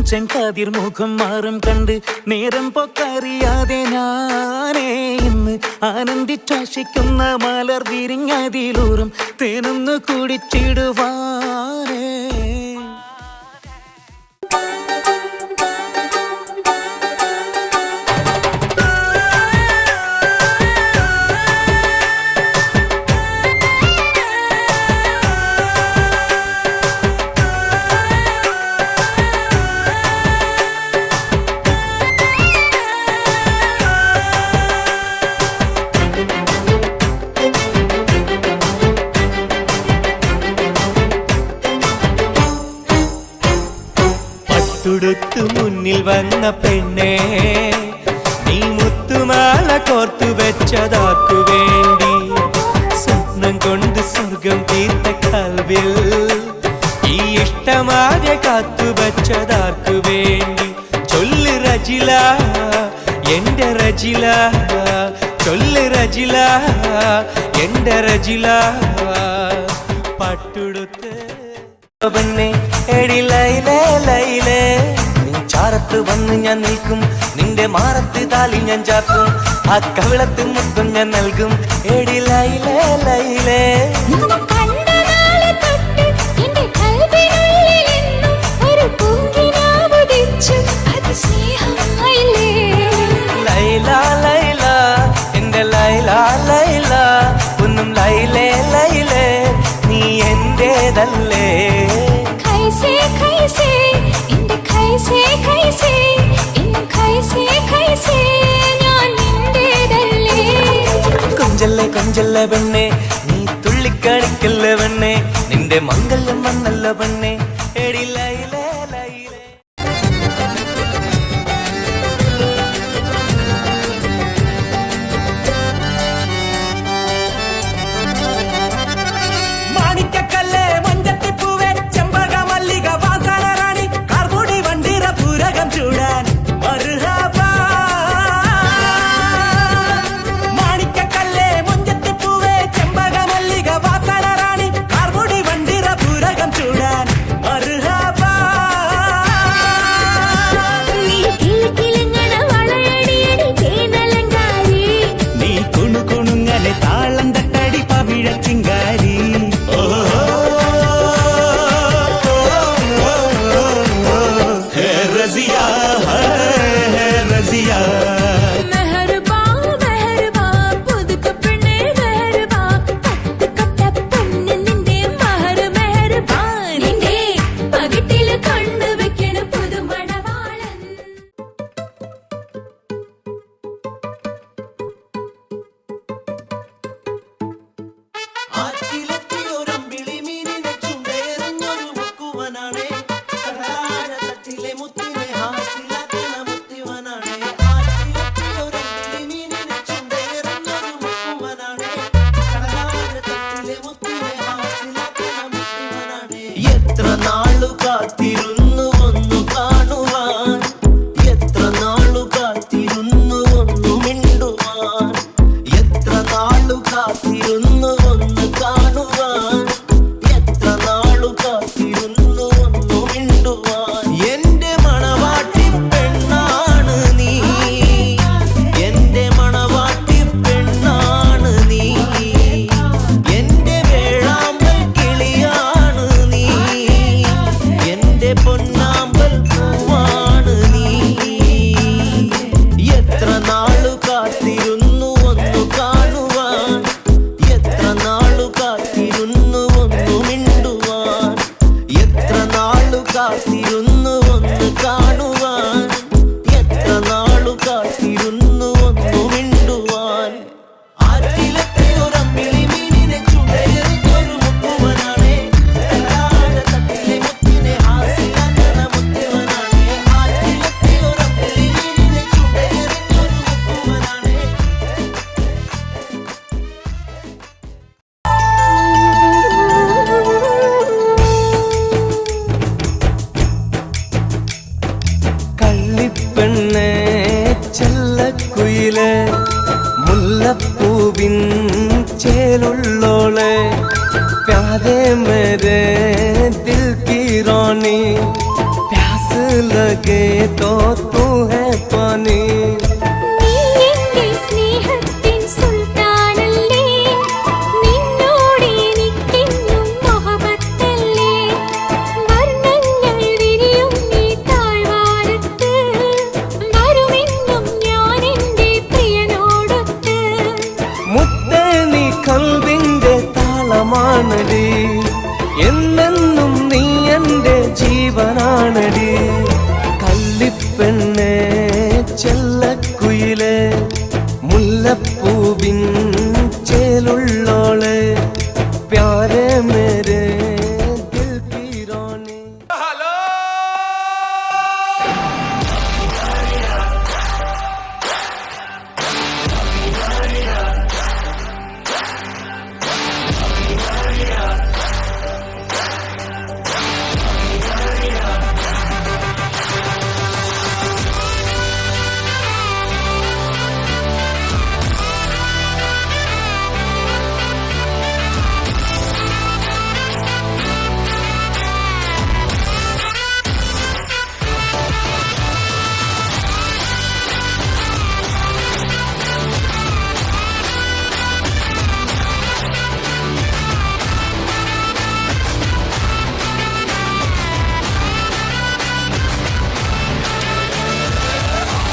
ചെങ്കാതിർ മുഖം മാറും കണ്ട് നേരം പൊക്കറിയാതെ ഞാനേ ഇന്ന് ആനന്ദിച്ചാശിക്കുന്ന മലർ വിരിഞ്ഞതിലൂറും തേനൊന്ന് കുടിച്ചിടുവാനേ. തുടുത്തു മുന്നിൽ വന്ന പെണ്ണേ, നീ മുത്തുമാല കോർത്തു വെച്ചതാക്കു വേണ്ടി, സ്വപ്നം കൊണ്ട് സ്വർഗം തീർത്ത കൽവിൽ ഈ ഇഷ്ടമാകെ കാത്തു വെച്ചതാക്കു വേണ്ടി. ചൊല്ല് റജില എന്റെ റജില, ചൊല്ല് റജില എന്റെ റജില. പട്ടുടുത്ത് പെണ്ണേ എടി ലൈലേ ലൈലേ, നീ ചാരത്ത് വന്ന് ഞാൻ നിൽക്കും, നിന്റെ മാറത്ത് താലി ഞാൻ ചാർത്തും, ആ കവിളത്ത് മുത്തും ഞാൻ നൽകും. എടി ലൈലേ ലൈലേ, ലൈല ലൈല എന്റെ ലൈല ലൈല, ഒന്നും ലൈലേ ലൈലേ നീ എന്റേതല്ലേ. കൊഞ്ചല്ലേ കൊഞ്ചല്ലേ പെണ്ണെ, നീ തുള്ളിക്കാണിക്കല്ല പെണ്ണെ, നിന്റെ മംഗല്യം വന്നല്ല പെണ്ണെ. എടി ലൈലേ ലൈലേ, മാണിക്കക്കല്ലേ മഞ്ചത്തിപ്പൂവേ ചെമ്പക മല്ലിക വാസന റാണി, കാർമുടി വണ്ടിര പൂരകം ചൂടാൻ മർഹബാ. മാണിക്കക്കല്ലേ മഞ്ചത്തിപ്പൂവേ ചെമ്പക മല്ലിക വാസന റാണി, കാർമുടി വണ്ടിര പൂരകം ചൂടാൻ മർഹബാ. നീ കുണുകുണുങ്ങനെ താളം തട്ടടി പവിഴ ചിങ്കാരി. रज़िया है रज़िया, मेहरबा मेहरबा पुदुकपने मेहरबा, पत्तकट्टपन्न निंदे महर मेहरबा, निंदे पगिट्टिल कण्णु वेक्कण पुदु मणवाळन. ആറ്റിലെത്തിയൊരമ്പിളി മീനിനെ ചുണ്ടേറിഞ്ഞൊരു മുക്കുവനാണേ, കടലാഴ തട്ടിലെ മുത്തിനെ ഹാസിലാക്കുന്ന മുത്തിവനാണേ. ആറ്റിലെ മുല്ലപ്പൂവിൻ ചേലുള്ളോളെ प्यारे मेरे दिल की रानी प्यास लगे तो तू है पानी നീ എന്റെ സ്നേഹത്തിൻ സുൽത്താനല്ലേ നിന്നോട് എനിക്കെന്നും മോഹബത്തല്ലേ വർണ്ണങ്ങൾ വിരിയും ഈ താഴ്വാരത്ത് വരുമെന്നും ഞാൻ എന്റെ പ്രിയനോടൊത്ത് മുത്തേ നീ കൽവിന്റെ താളമാണടി എന്നെന്നും നീ എൻ്റെ ജീവനാണടി കള്ളിപ്പെണ്ണേ ചെല്ലക്കുയിലേ മുല്ലപ്പൂവിൻ ചേലുള്ളോളെ പ്യാരെ മേരെ ദിൽ കി റാണി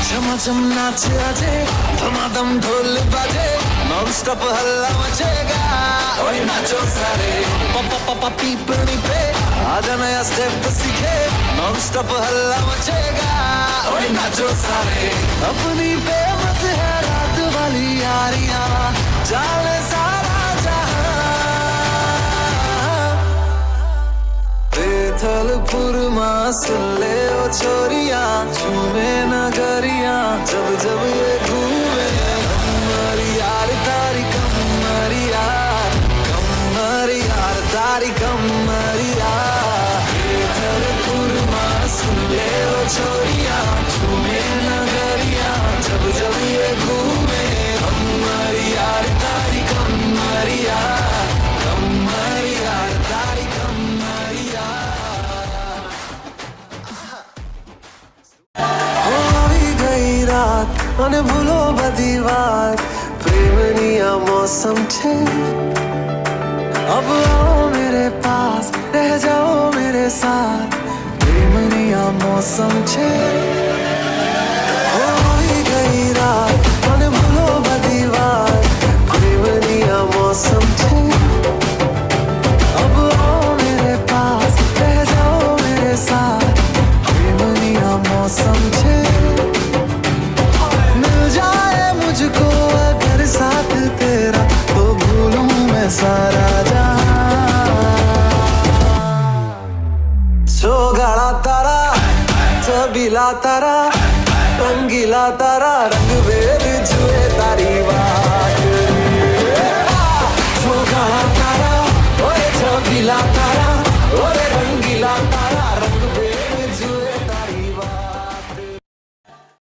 झमाझम नाच आजे धमाधम ढोल बाजे नॉन स्टॉप हल्ला मचेगा ओए नाचो सारे पापा पापा पीपनी पे आजा नया स्टेप सीखे नॉन स्टॉप हल्ला मचेगा ओए नाचो सारे अपनी फेमस है रात वाली यारियां जाने सारा जहां बेथलपुर मासले ओ छोरिया झूमे नगरिया जब जब ये घूमे हमारी यार तारी कमरी यार तारी कमरी यार बेथलपुर मासले ओ छोरिया झूमे नगरिया जब जब ये घूमे हमारी यार तारी कमरी यार तारी कमरी અને ભૂલો બધી વાત પ્રેમની मौसम छे अब आओ मेरे पास रह जाओ मेरे साथ प्रेमनी मौसम छे हो गई रात અને ભૂલો બધી વાત પ્રેમની मौसम छे अब आओ मेरे पास रह जाओ मेरे साथ प्रेमनी मौसम छे मुझको अगर साथ तेरा तो भूलूं मैं सारा जहां सोगाड़ा तारा सबीला तारा रंगीला तारा रंग बे